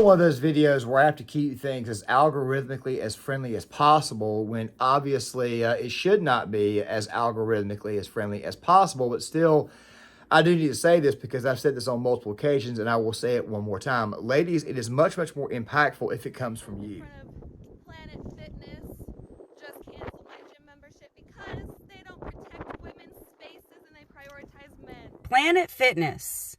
another one of those videos where I have to keep things as algorithmically as friendly as possible when obviously it should not be as algorithmically as friendly as possible. But still, I do need to say this because I've said this on multiple occasions and I will say it one more time. Ladies, it is much, much more impactful if it comes from you. Planet Fitness just canceled my gym membership because they don't protect women's spaces and they prioritize men. Planet Fitness,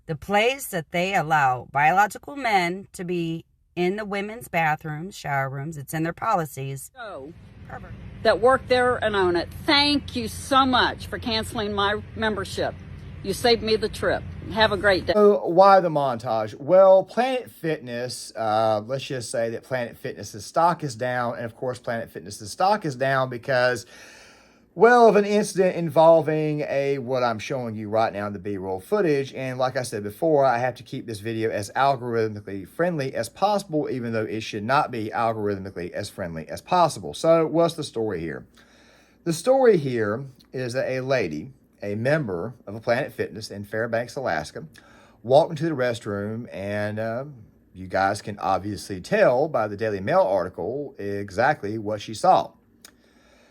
the place that they allow biological men to be in the women's bathrooms, shower rooms. It's in their policies. That work there and own it. Thank you so much for canceling my membership. You saved me the trip. Have a great day. So why the montage? Well, Planet Fitness, let's just say that Planet Fitness's stock is down. And of course, Planet Fitness's stock is down because, well, of an incident involving what I'm showing you right now in the B-roll footage. And like I said before, I have to keep this video as algorithmically friendly as possible, even though it should not be algorithmically as friendly as possible. So what's the story here? The story here is that a lady, a member of a Planet Fitness in Fairbanks, Alaska, walked into the restroom, and you guys can obviously tell by the Daily Mail article exactly what she saw.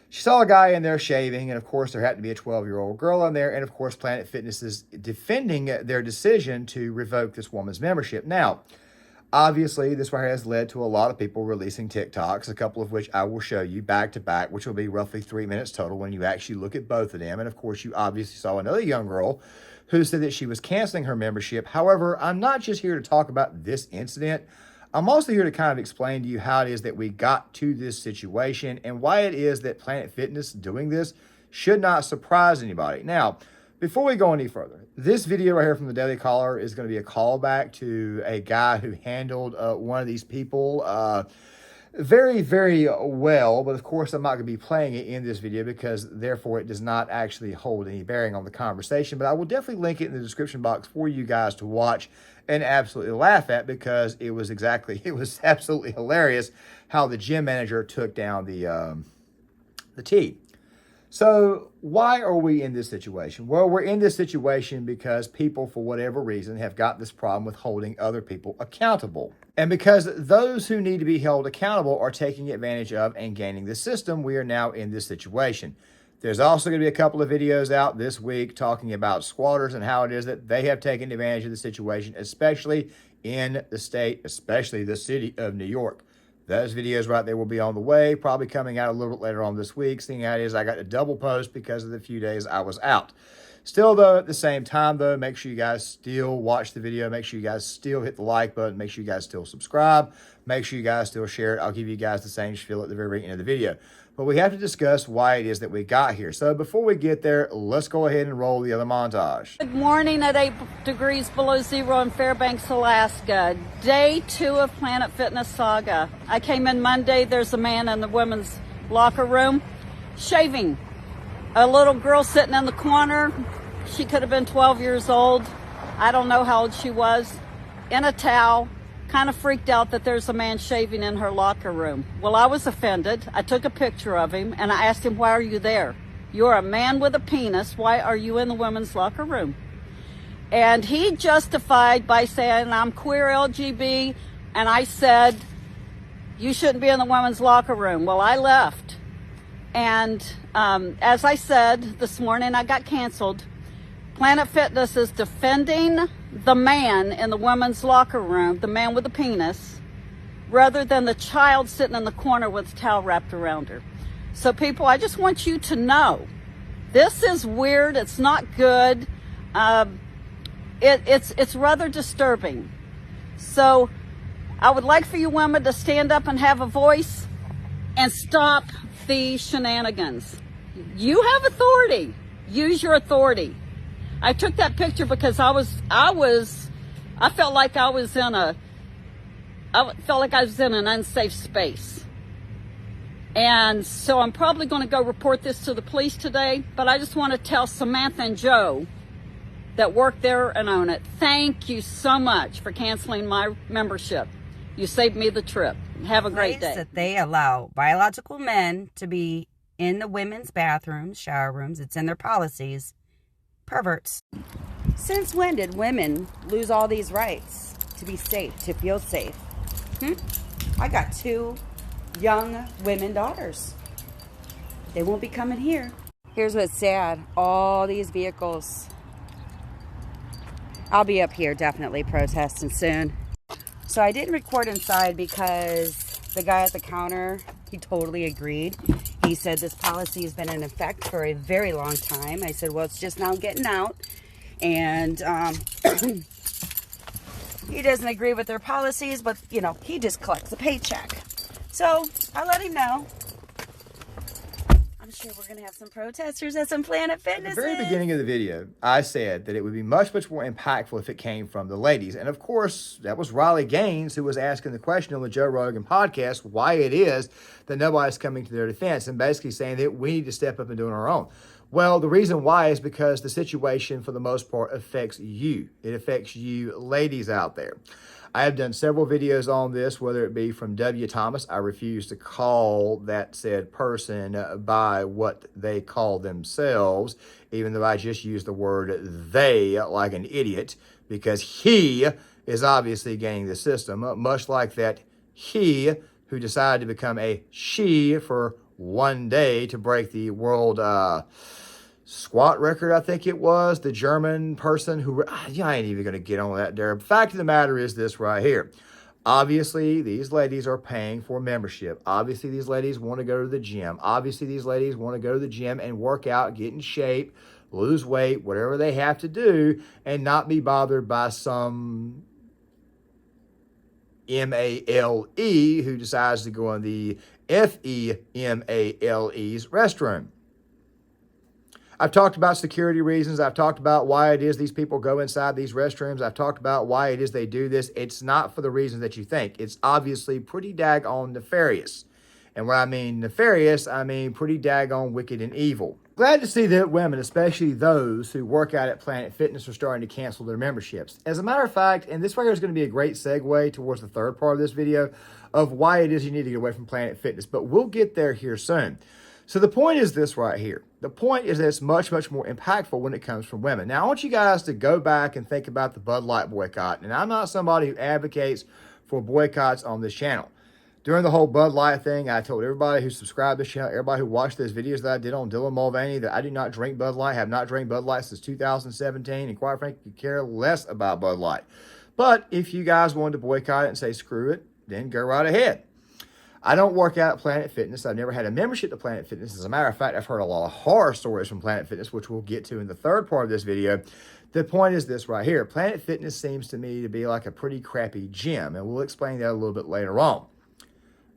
She saw a guy in there shaving, and of course there had to be a 12-year-old girl in there, and of course Planet Fitness is defending their decision to revoke this woman's membership. Now, obviously, this has led to a lot of people releasing TikToks, a couple of which I will show you back to back, which will be roughly 3 minutes total when you actually look at both of them. And of course, you obviously saw another young girl who said that she was canceling her membership. However, I'm not just here to talk about this incident. I'm also here to kind of explain to you how it is that we got to this situation and why it is that Planet Fitness doing this should not surprise anybody. Now, before we go any further, this video right here from the Daily Caller is going to be a callback to a guy who handled one of these people very, very well. But of course, I'm not going to be playing it in this video because therefore it does not actually hold any bearing on the conversation. But I will definitely link it in the description box for you guys to watch and absolutely laugh at because it was absolutely hilarious how the gym manager took down the T. So why are we in this situation? Well, we're in this situation because people, for whatever reason, have got this problem with holding other people accountable. And because those who need to be held accountable are taking advantage of and gaining the system, we are now in this situation. There's also going to be a couple of videos out this week talking about squatters and how it is that they have taken advantage of the situation, especially in the state, especially the city of New York. Those videos right there will be on the way, probably coming out a little bit later on this week, seeing how it is I got to double post because of the few days I was out. Still, though, at the same time, though, make sure you guys still watch the video. Make sure you guys still hit the like button. Make sure you guys still subscribe. Make sure you guys still share it. I'll give you guys the same spiel at the very end of the video. But we have to discuss why it is that we got here. So before we get there, let's go ahead and roll the other montage. Good morning at 8 degrees below zero in Fairbanks, Alaska. Day 2 of Planet Fitness saga. I came in Monday. There's a man in the women's locker room shaving. A little girl sitting in the corner. She could have been 12 years old. I don't know how old she was. In a towel. Kind of freaked out that there's a man shaving in her locker room. Well, I was offended. I took a picture of him and I asked him, why are you there? You're a man with a penis. Why are you in the women's locker room? And he justified by saying, I'm queer LGB. And I said, you shouldn't be in the women's locker room. Well, I left. And as I said this morning, I got canceled. Planet Fitness is defending the man in the women's locker room, the man with the penis, rather than the child sitting in the corner with a towel wrapped around her. So people, I just want you to know, this is weird. It's not good. It's rather disturbing. So I would like for you women to stand up and have a voice and stop the shenanigans. You have authority. Use your authority. I took that picture because I felt like I was in an unsafe space. And so I'm probably going to go report this to the police today, but I just want to tell Samantha and Joe that work there and own it, thank you so much for canceling my membership. You saved me the trip. Have a great day. That they allow biological men to be in the women's bathrooms, shower rooms. It's in their policies. Perverts. Since when did women lose all these rights? to be safe, to feel safe. I got 2 young women daughters. They won't be coming here. Here's what's sad. All these vehicles. I'll be up here definitely protesting soon. So I didn't record inside because the guy at the counter, he totally agreed. He said this policy has been in effect for a very long time. I said, well, it's just now getting out. And he doesn't agree with their policies, but, you know, he just collects a paycheck. So I let him know. I'm sure we're going to have some protesters at some Planet Fitness. At the very beginning of the video, I said that it would be much, much more impactful if it came from the ladies. And of course, that was Riley Gaines who was asking the question on the Joe Rogan podcast, why it is that nobody's coming to their defense and basically saying that we need to step up and do it on our own. Well, the reason why is because the situation, for the most part, affects you. It affects you ladies out there. I have done several videos on this, whether it be from W. Thomas. I refuse to call that said person by what they call themselves, even though I just used the word they like an idiot, because he is obviously gaining the system, much like that he who decided to become a she for one day to break the world squat record, I think it was, the German person who, I ain't even going to get on that there. Fact of the matter is this right here. Obviously, these ladies are paying for membership. Obviously, these ladies want to go to the gym. Obviously, these ladies want to go to the gym and work out, get in shape, lose weight, whatever they have to do, and not be bothered by some M-A-L-E who decides to go in the F-E-M-A-L-E's restroom. I've talked about security reasons. I've talked about why it is these people go inside these restrooms. I've talked about why it is they do this. It's not for the reasons that you think. It's obviously pretty daggone nefarious. And when I mean nefarious, I mean pretty daggone wicked and evil. Glad to see that women, especially those who work out at Planet Fitness, are starting to cancel their memberships. As a matter of fact, and this right here is going to be a great segue towards the third part of this video of why it is you need to get away from Planet Fitness, but we'll get there here soon. So the point is this right here. The point is that it's much, much more impactful when it comes from women. Now, I want you guys to go back and think about the Bud Light boycott. And I'm not somebody who advocates for boycotts on this channel. During the whole Bud Light thing, I told everybody who subscribed to this channel, everybody who watched those videos that I did on Dylan Mulvaney, that I do not drink Bud Light, have not drank Bud Light since 2017, and quite frankly, care less about Bud Light. But if you guys wanted to boycott it and say screw it, then go right ahead. I don't work out at Planet Fitness. I've never had a membership to Planet Fitness. As a matter of fact, I've heard a lot of horror stories from Planet Fitness, which we'll get to in the third part of this video. The point is this right here. Planet Fitness seems to me to be like a pretty crappy gym, and we'll explain that a little bit later on.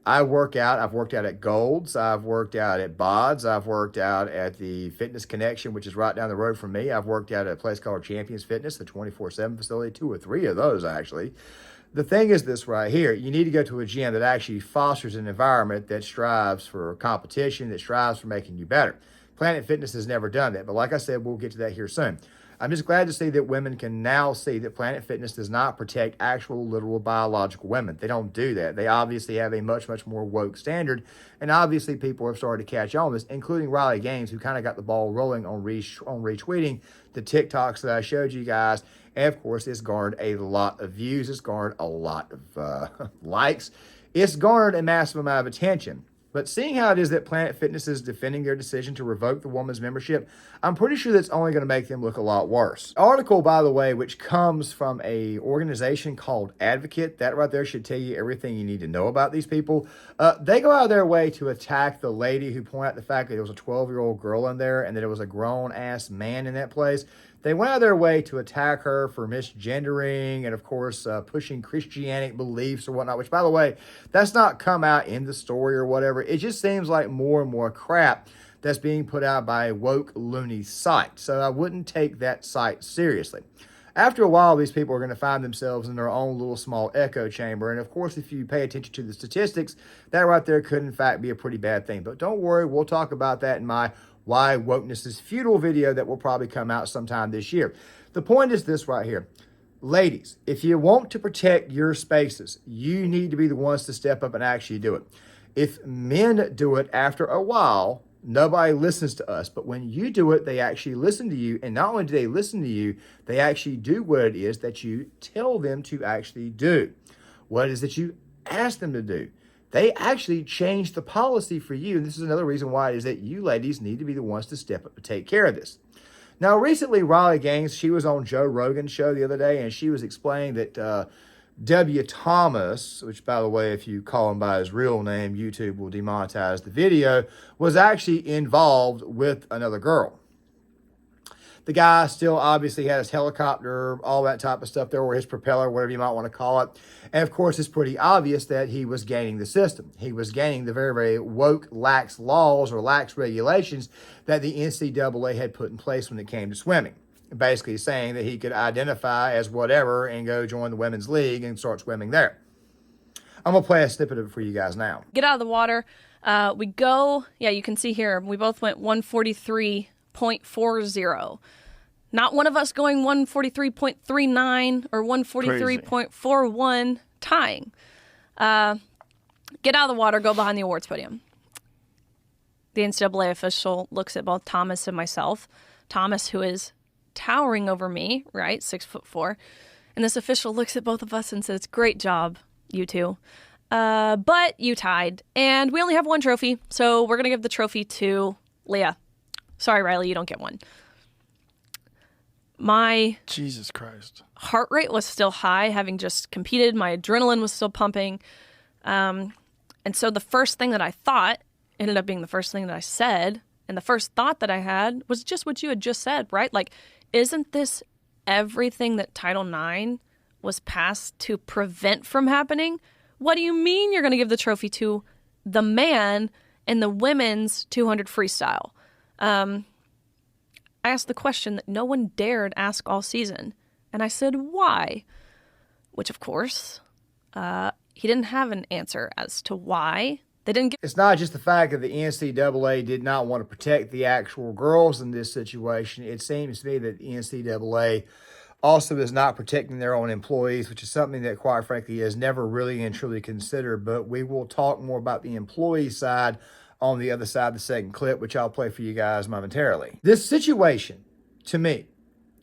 I work out. I've worked out at Gold's. I've worked out at Bod's. I've worked out at the Fitness Connection, which is right down the road from me. I've worked out at a place called Champions Fitness, the 24/7 facility, 2 or 3 of those actually. The thing is this right here. You need to go to a gym that actually fosters an environment that strives for competition, that strives for making you better. Planet Fitness has never done that, but like I said, we'll get to that here soon. I'm just glad to see that women can now see that Planet Fitness does not protect actual, literal, biological women. They don't do that. They obviously have a much, much more woke standard, and obviously people have started to catch on this, including Riley Gaines, who kind of got the ball rolling on retweeting the TikToks that I showed you guys. And of course, it's garnered a lot of views. It's garnered a lot of likes. It's garnered a massive amount of attention. But seeing how it is that Planet Fitness is defending their decision to revoke the woman's membership, I'm pretty sure that's only going to make them look a lot worse. Article, by the way, which comes from a organization called Advocate, that right there should tell you everything you need to know about these people. They go out of their way to attack the lady who pointed out the fact that there was a 12-year-old girl in there and that it was a grown-ass man in that place. They went out of their way to attack her for misgendering and, of course, pushing Christianic beliefs or whatnot, which, by the way, that's not come out in the story or whatever. It just seems like more and more crap that's being put out by a woke loony site. So I wouldn't take that site seriously. After a while, these people are going to find themselves in their own little small echo chamber. And, of course, if you pay attention to the statistics, that right there could, in fact, be a pretty bad thing. But don't worry, we'll talk about that in my Why Wokeness is Futile video that will probably come out sometime this year. The point is this right here. Ladies, if you want to protect your spaces, you need to be the ones to step up and actually do it. If men do it after a while, Nobody listens to us. But when you do it, they actually listen to you. And not only do they listen to you, they actually do what it is that you tell them to actually do. What it is that you ask them to do. They actually change the policy for you. And this is another reason why it is that you ladies need to be the ones to step up and take care of this. Now, recently, Riley Gaines, she was on Joe Rogan's show the other day, and she was explaining that W. Thomas, which, by the way, if you call him by his real name, YouTube will demonetize the video, was actually involved with another girl. The guy still obviously had his helicopter, all that type of stuff there, or his propeller, whatever you might want to call it. And of course, it's pretty obvious that he was gaining the system. He was gaining the very, very woke, lax laws or lax regulations that the NCAA had put in place when it came to swimming. Basically saying that he could identify as whatever and go join the women's league and start swimming there. I'm going to play a snippet of it for you guys now. Get out of the water. We go, yeah, you can see here, we both went 143.40. Not one of us going 143.39 or 143.41 tying. Get out of the water, go behind the awards podium. The NCAA official looks at both Thomas and myself. Thomas, who is towering over me, right, 6'4", and this official looks at both of us and says, "Great job, you two. But you tied, and we only have one trophy, so we're going to give the trophy to Leah. Sorry, Riley, you don't get one." My Jesus Christ. Heart rate was still high, having just competed. My adrenaline was still pumping. And so the first thing that I thought ended up being the first thing that I said. And the first thought that I had was just what you had just said, right? Like, isn't this everything that Title IX was passed to prevent from happening? What do you mean you're going to give the trophy to the man in the women's 200 freestyle? I asked the question that no one dared ask all season. And I said, why? Which, of course, he didn't have an answer as to why. They didn't get. It's not just the fact that the NCAA did not want to protect the actual girls in this situation. It seems to me that the NCAA also is not protecting their own employees, which is something that, quite frankly, is never really and truly considered. But we will talk more about the employee side on the other side of the second clip, which I'll play for you guys momentarily. This situation, to me,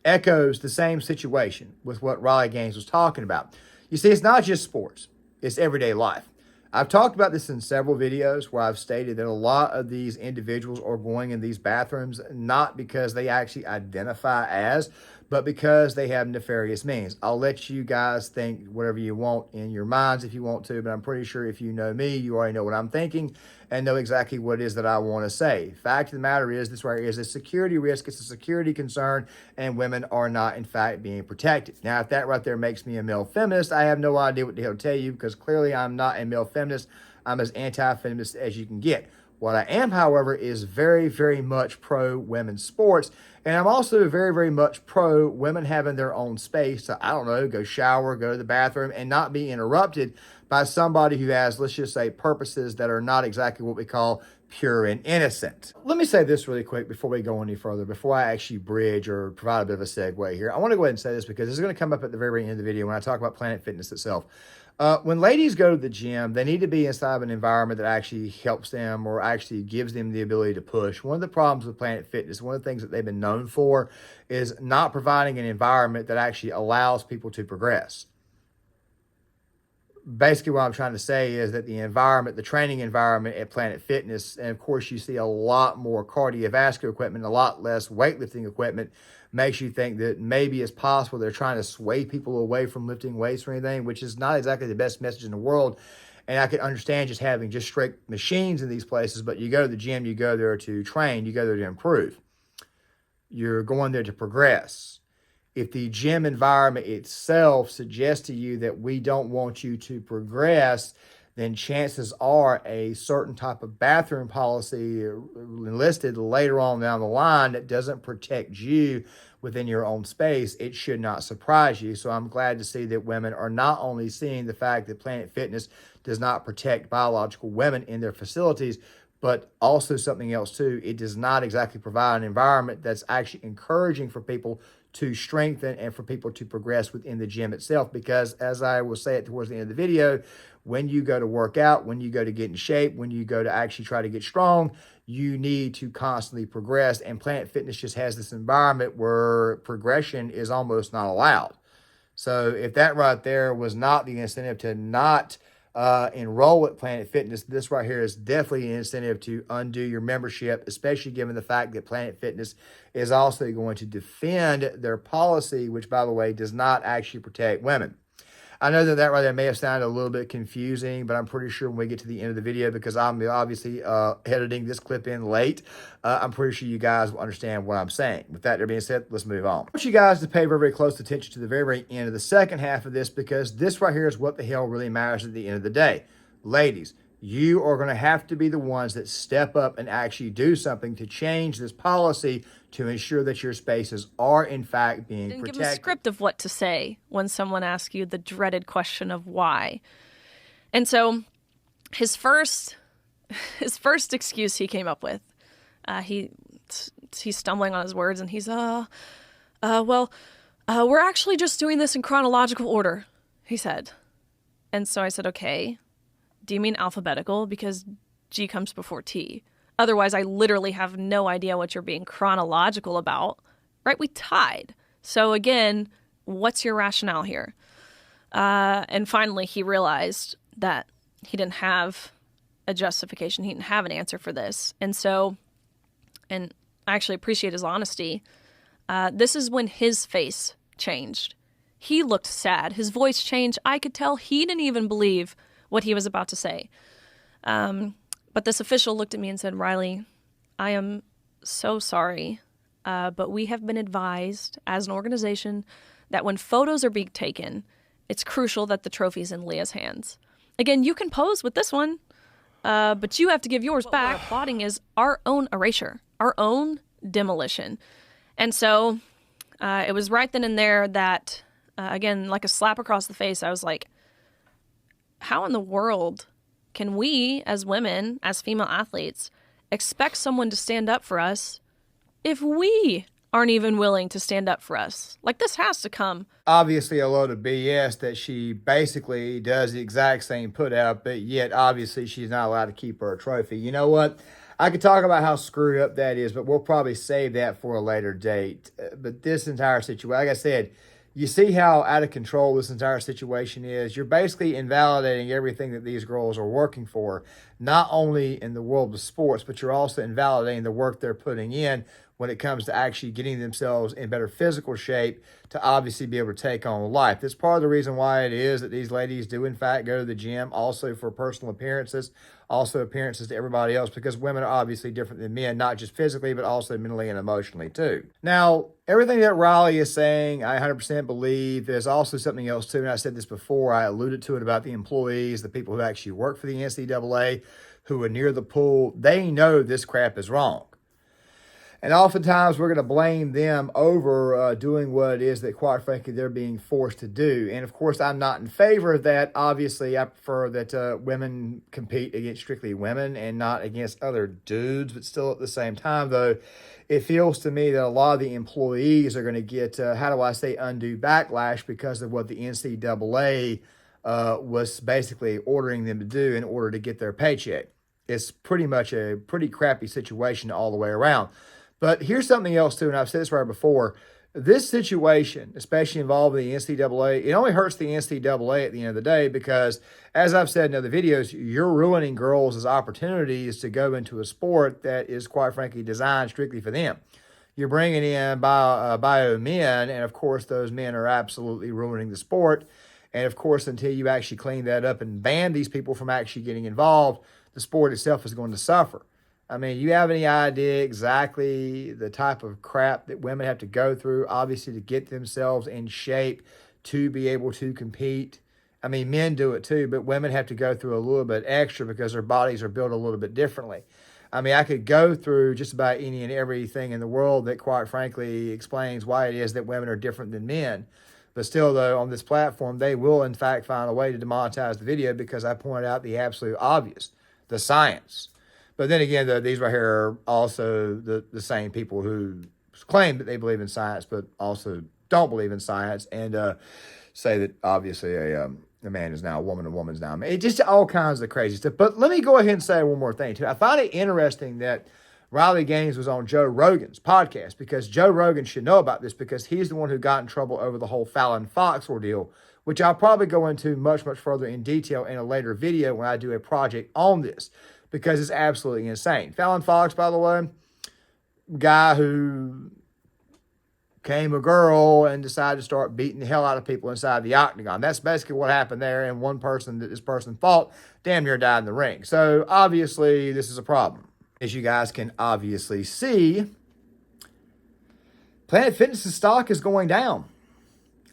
echoes the same situation with what Riley Gaines was talking about. You see, it's not just sports. It's everyday life. I've talked about this in several videos where I've stated that a lot of these individuals are going in these bathrooms not because they actually identify as, but because they have nefarious means. I'll let you guys think whatever you want in your minds if you want to, but I'm pretty sure if you know me, you already know what I'm thinking and know exactly what it is that I want to say. Fact of the matter is, this right here is a security risk, it's a security concern, and women are not, in fact, being protected. Now, if that right there makes me a male feminist, I have no idea what the hell to tell you, because clearly I'm not a male feminist. I'm as anti-feminist as you can get. What I am, however, is very, very much pro-women's sports. And I'm also very, very much pro-women having their own space to, I don't know, go shower, go to the bathroom, and not be interrupted by somebody who has, let's just say, purposes that are not exactly what we call pure and innocent. Let me say this really quick before we go any further, before I actually bridge or provide a bit of a segue here. I want to go ahead and say this because this is going to come up at the very end of the video when I talk about Planet Fitness itself. When ladies go to the gym, they need to be inside of an environment that actually helps them or actually gives them the ability to push. One of the problems with Planet Fitness, one of the things that they've been known for, is not providing an environment that actually allows people to progress. Basically, what I'm trying to say is that the environment, the training environment at Planet Fitness, and of course you see a lot more cardiovascular equipment, a lot less weightlifting equipment, makes you think that maybe it's possible they're trying to sway people away from lifting weights or anything, which is not exactly the best message in the world. And I can understand just having just straight machines in these places, but you go to the gym, you go there to train, you go there to improve. You're going there to progress. If the gym environment itself suggests to you that we don't want you to progress, then chances are a certain type of bathroom policy enlisted later on down the line that doesn't protect you within your own space, it should not surprise you. So I'm glad to see that women are not only seeing the fact that Planet Fitness does not protect biological women in their facilities, but also something else too. It does not exactly provide an environment that's actually encouraging for people to strengthen and for people to progress within the gym itself. Because as I will say it towards the end of the video, when you go to work out, when you go to get in shape, when you go to actually try to get strong, you need to constantly progress. And Planet Fitness just has this environment where progression is almost not allowed. So if that right there was not the incentive to not enroll at Planet Fitness, this right here is definitely an incentive to undo your membership, especially given the fact that Planet Fitness is also going to defend their policy, which, by the way, does not actually protect women. I know that right there may have sounded a little bit confusing, but I'm pretty sure when we get to the end of the video, because I'm obviously editing this clip in late, I'm pretty sure you guys will understand what I'm saying. With that being said, let's move on. I want you guys to pay very, very close attention to the very, very end of the second half of this, because this right here is what the hell really matters at the end of the day. Ladies, you are going to have to be the ones that step up and actually do something to change this policy to ensure that your spaces are, in fact, being protected. Give them a script of what to say when someone asks you the dreaded question of why. And so his first excuse he came up with, he's stumbling on his words, and he's, well, we're actually just doing this in chronological order, he said. And so I said, okay, do you mean alphabetical? Because G comes before T. Otherwise, I literally have no idea what you're being chronological about, right? We tied. So again, what's your rationale here? And finally, he realized that he didn't have a justification. He didn't have an answer for this. And so, and I actually appreciate his honesty, this is when his face changed. He looked sad. His voice changed. I could tell he didn't even believe what he was about to say. But this official looked at me and said, Riley, I am so sorry, but we have been advised as an organization that when photos are being taken, it's crucial that the trophy's in Leah's hands. Again, you can pose with this one, but you have to give yours back. What we're applauding is our own erasure, our own demolition. And so it was right then and there that, again, like a slap across the face, I was like, how in the world can we, as women, as female athletes, expect someone to stand up for us if we aren't even willing to stand up for us? Like, this has to come. Obviously, a load of BS that she basically does the exact same put out, but yet, obviously, she's not allowed to keep her trophy. You know what? I could talk about how screwed up that is, but we'll probably save that for a later date. But this entire situation, like I said, you see how out of control this entire situation is. You're basically invalidating everything that these girls are working for, not only in the world of sports, but you're also invalidating the work they're putting in when it comes to actually getting themselves in better physical shape to obviously be able to take on life. That's part of the reason why it is that these ladies do, in fact, go to the gym, also for personal appearances, also appearances to everybody else, because women are obviously different than men, not just physically, but also mentally and emotionally too. Now, everything that Riley is saying, I 100% believe. There's also something else too, and I said this before, I alluded to it about the employees, the people who actually work for the NCAA, who are near the pool. They know this crap is wrong. And oftentimes we're going to blame them over doing what it is that, quite frankly, they're being forced to do. And of course, I'm not in favor of that. Obviously, I prefer that women compete against strictly women and not against other dudes. But still, at the same time, though, it feels to me that a lot of the employees are going to get, undue backlash because of what the NCAA was basically ordering them to do in order to get their paycheck. It's pretty much a pretty crappy situation all the way around. But here's something else, too, and I've said this right before. This situation, especially involving the NCAA, it only hurts the NCAA at the end of the day because, as I've said in other videos, you're ruining girls' opportunities to go into a sport that is, quite frankly, designed strictly for them. You're bringing in bio men, and, of course, those men are absolutely ruining the sport. And, of course, until you actually clean that up and ban these people from actually getting involved, the sport itself is going to suffer. I mean, you have any idea exactly the type of crap that women have to go through, obviously, to get themselves in shape to be able to compete? I mean, men do it too, but women have to go through a little bit extra because their bodies are built a little bit differently. I mean, I could go through just about any and everything in the world that, quite frankly, explains why it is that women are different than men. But still, though, on this platform, they will, in fact, find a way to demonetize the video because I pointed out the absolute obvious, the science. But then again, though, these right here are also the same people who claim that they believe in science, but also don't believe in science and say that obviously a a man is now a woman, a woman's now a man. It's just all kinds of crazy stuff. But let me go ahead and say one more thing, too. I find it interesting that Riley Gaines was on Joe Rogan's podcast, because Joe Rogan should know about this, because he's the one who got in trouble over the whole Fallon Fox ordeal, which I'll probably go into much, much further in detail in a later video when I do a project on this, because it's absolutely insane. Fallon Fox, by the way, guy who came a girl and decided to start beating the hell out of people inside the octagon. That's basically what happened there, and one person that this person fought damn near died in the ring. So obviously this is a problem. As you guys can obviously see, Planet Fitness's stock is going down.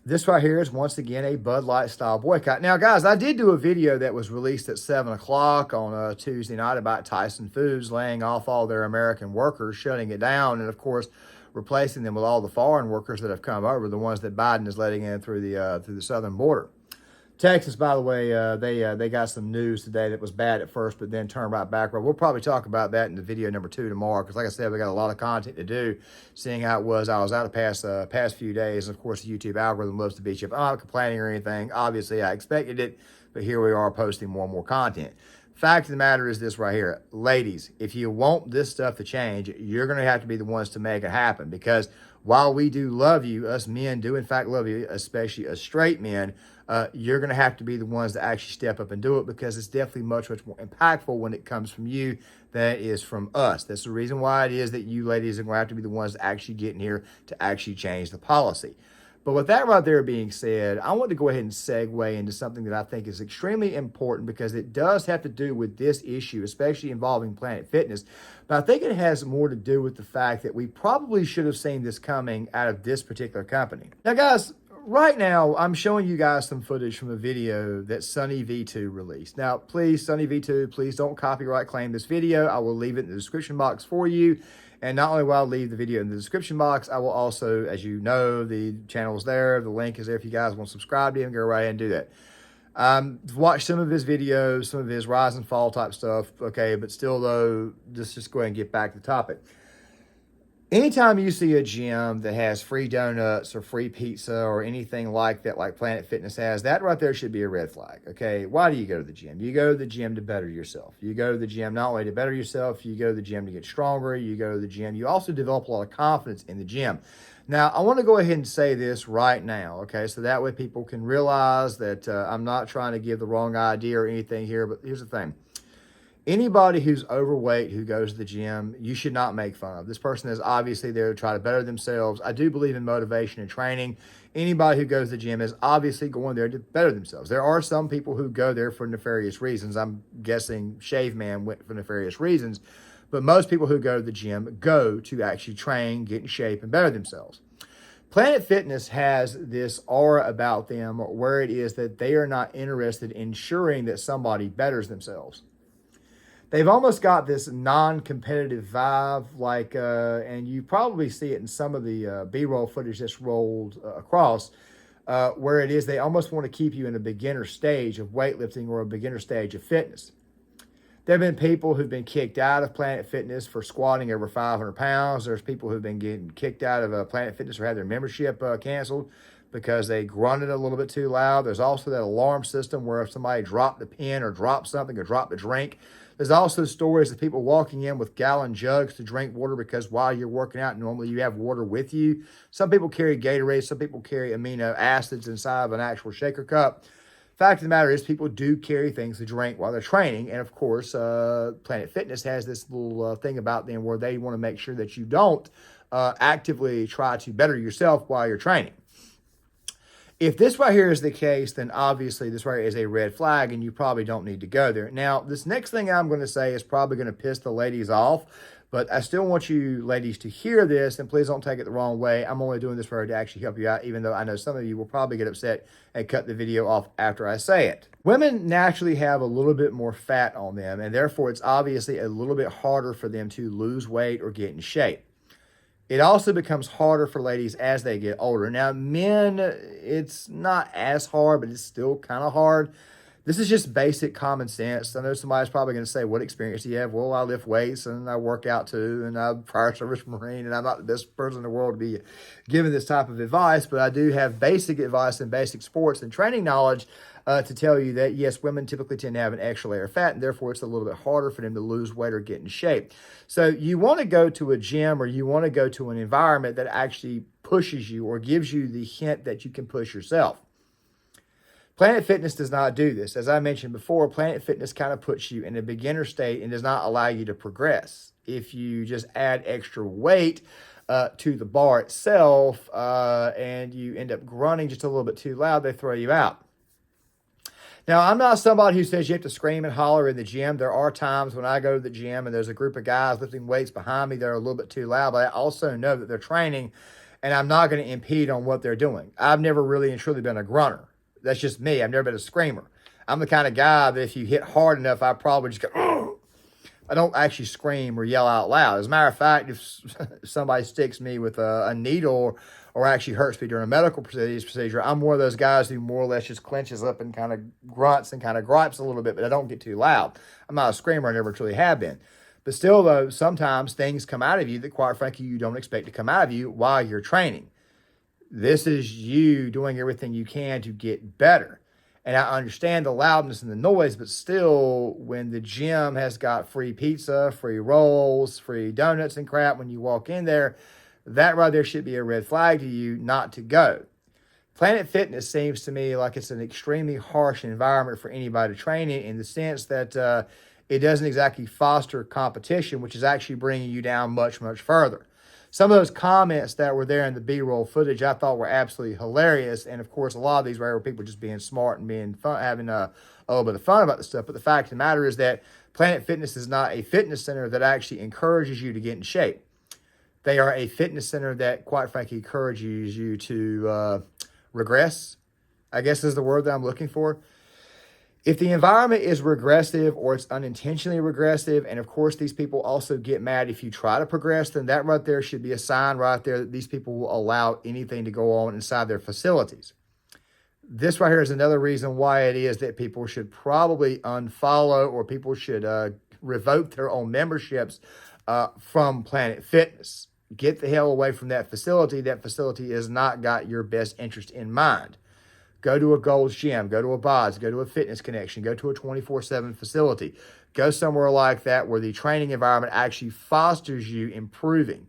This right here is once again a Bud Light style boycott. Now, guys, I did do a video that was released at 7 o'clock on a Tuesday night about Tyson Foods laying off all their American workers, shutting it down, and of course, replacing them with all the foreign workers that have come over, the ones that Biden is letting in through the southern border. Texas, by the way, they got some news today that was bad at first, but then turned right back. We'll probably talk about that in the video number 2 tomorrow, because like I said, we got a lot of content to do, seeing how it was. I was out the past few days. Of course, the YouTube algorithm loves to beat you up. I'm not complaining or anything. Obviously, I expected it, but here we are posting more and more content. Fact of the matter is this right here. Ladies, if you want this stuff to change, you're going to have to be the ones to make it happen, because while we do love you, us men do in fact love you, especially as straight men, you're going to have to be the ones to actually step up and do it, because it's definitely much, much more impactful when it comes from you than it is from us. That's the reason why it is that you ladies are going to have to be the ones to actually get in here to actually change the policy. But with that right there being said, I want to go ahead and segue into something that I think is extremely important, because it does have to do with this issue, especially involving Planet Fitness. But I think it has more to do with the fact that we probably should have seen this coming out of this particular company. Now, guys, right now, I'm showing you guys some footage from a video that Sunny V2 released. Now, please, Sunny V2, please don't copyright claim this video. I will leave it in the description box for you. And not only will I leave the video in the description box, I will also, as you know, the channel is there. The link is there if you guys want to subscribe to him. Go right ahead and do that. Watch some of his videos, some of his rise and fall type stuff. Okay, but still, though, just go ahead and get back to the topic. Anytime you see a gym that has free donuts or free pizza or anything like that, like Planet Fitness has, that right there should be a red flag, okay? Why do you go to the gym? You go to the gym to better yourself. You go to the gym not only to better yourself, you go to the gym to get stronger. You go to the gym. You also develop a lot of confidence in the gym. Now, I want to go ahead and say this right now, okay? So that way people can realize that I'm not trying to give the wrong idea or anything here, but here's the thing. Anybody who's overweight who goes to the gym, you should not make fun of. This person is obviously there to try to better themselves. I do believe in motivation and training. Anybody who goes to the gym is obviously going there to better themselves. There are some people who go there for nefarious reasons. I'm guessing Shave Man went for nefarious reasons. But most people who go to the gym go to actually train, get in shape, and better themselves. Planet Fitness has this aura about them where it is that they are not interested in ensuring that somebody betters themselves. They've almost got this non-competitive vibe, like, and you probably see it in some of the B-roll footage that's rolled across, where it is they almost want to keep you in a beginner stage of weightlifting or a beginner stage of fitness. There have been people who've been kicked out of Planet Fitness for squatting over 500 pounds. There's people who've been getting kicked out of Planet Fitness or had their membership canceled because they grunted a little bit too loud. There's also that alarm system where if somebody dropped the pen or dropped something or dropped a drink. There's also stories of people walking in with gallon jugs to drink water because while you're working out, normally you have water with you. Some people carry Gatorade. Some people carry amino acids inside of an actual shaker cup. Fact of the matter is people do carry things to drink while they're training. And of course, Planet Fitness has this little thing about them where they want to make sure that you don't actively try to better yourself while you're training. If this right here is the case, then obviously this right here is a red flag and you probably don't need to go there. Now, this next thing I'm going to say is probably going to piss the ladies off, but I still want you ladies to hear this, and please don't take it the wrong way. I'm only doing this for her to actually help you out, even though I know some of you will probably get upset and cut the video off after I say it. Women naturally have a little bit more fat on them, and therefore it's obviously a little bit harder for them to lose weight or get in shape. It also becomes harder for ladies as they get older. Now, men, it's not as hard, but it's still kind of hard This is just basic common sense. I know somebody's probably going to say, what experience do you have? Well, I lift weights and I work out too, and I'm a prior service Marine, and I'm not the best person in the world to be giving this type of advice, but I do have basic advice and basic sports and training knowledge to tell you that, yes, women typically tend to have an extra layer of fat, and therefore it's a little bit harder for them to lose weight or get in shape. So you want to go to a gym, or you want to go to an environment that actually pushes you or gives you the hint that you can push yourself. Planet Fitness does not do this. As I mentioned before, Planet Fitness kind of puts you in a beginner state and does not allow you to progress. If you just add extra weight to the bar itself and you end up grunting just a little bit too loud, they throw you out. Now, I'm not somebody who says you have to scream and holler in the gym. There are times when I go to the gym and there's a group of guys lifting weights behind me that are a little bit too loud, but I also know that they're training and I'm not going to impede on what they're doing. I've never really and truly been a grunter. That's just me. I've never been a screamer. I'm the kind of guy that if you hit hard enough, I probably just go, "Ugh." I don't actually scream or yell out loud. As a matter of fact, if somebody sticks me with a needle or actually hurts me during a medical procedure, I'm one of those guys who more or less just clenches up and kind of grunts and kind of gripes a little bit, but I don't get too loud. I'm not a screamer. I never truly have been. But still, though, sometimes things come out of you that, quite frankly, you don't expect to come out of you while you're training. This is you doing everything you can to get better. And I understand the loudness and the noise, but still, when the gym has got free pizza, free rolls, free donuts and crap, when you walk in there, that right there should be a red flag to you not to go. Planet Fitness seems to me like it's an extremely harsh environment for anybody to train in the sense that it doesn't exactly foster competition, which is actually bringing you down much, much further. Some of those comments that were there in the B-roll footage I thought were absolutely hilarious. And, of course, a lot of these were people just being smart and being fun, having a little bit of fun about the stuff. But the fact of the matter is that Planet Fitness is not a fitness center that actually encourages you to get in shape. They are a fitness center that, quite frankly, encourages you to regress, I guess is the word that I'm looking for. If the environment is regressive or it's unintentionally regressive, and of course these people also get mad if you try to progress, then that right there should be a sign right there that these people will allow anything to go on inside their facilities. This right here is another reason why it is that people should probably unfollow or people should revoke their own memberships from Planet Fitness. Get the hell away from that facility. That facility has not got your best interest in mind. Go to a Gold's Gym, go to a BODS, go to a Fitness Connection, go to a 24/7 facility. Go somewhere like that where the training environment actually fosters you improving.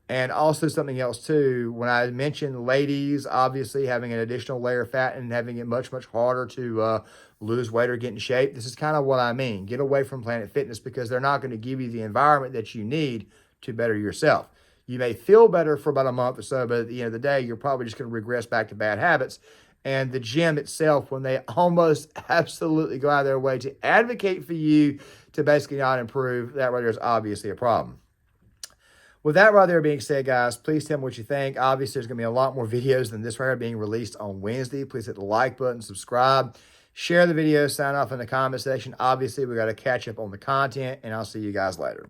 And also something else too, when I mentioned ladies obviously having an additional layer of fat and having it much, much harder to lose weight or get in shape, this is kind of what I mean. Get away from Planet Fitness because they're not going to give you the environment that you need to better yourself. You may feel better for about a month or so, but at the end of the day, you're probably just going to regress back to bad habits. And the gym itself, when they almost absolutely go out of their way to advocate for you to basically not improve, that right there is obviously a problem. With that right there being said, guys, please tell me what you think. Obviously, there's going to be a lot more videos than this right here being released on Wednesday. Please hit the like button, subscribe, share the video, sign off in the comment section. Obviously, we got to catch up on the content, and I'll see you guys later.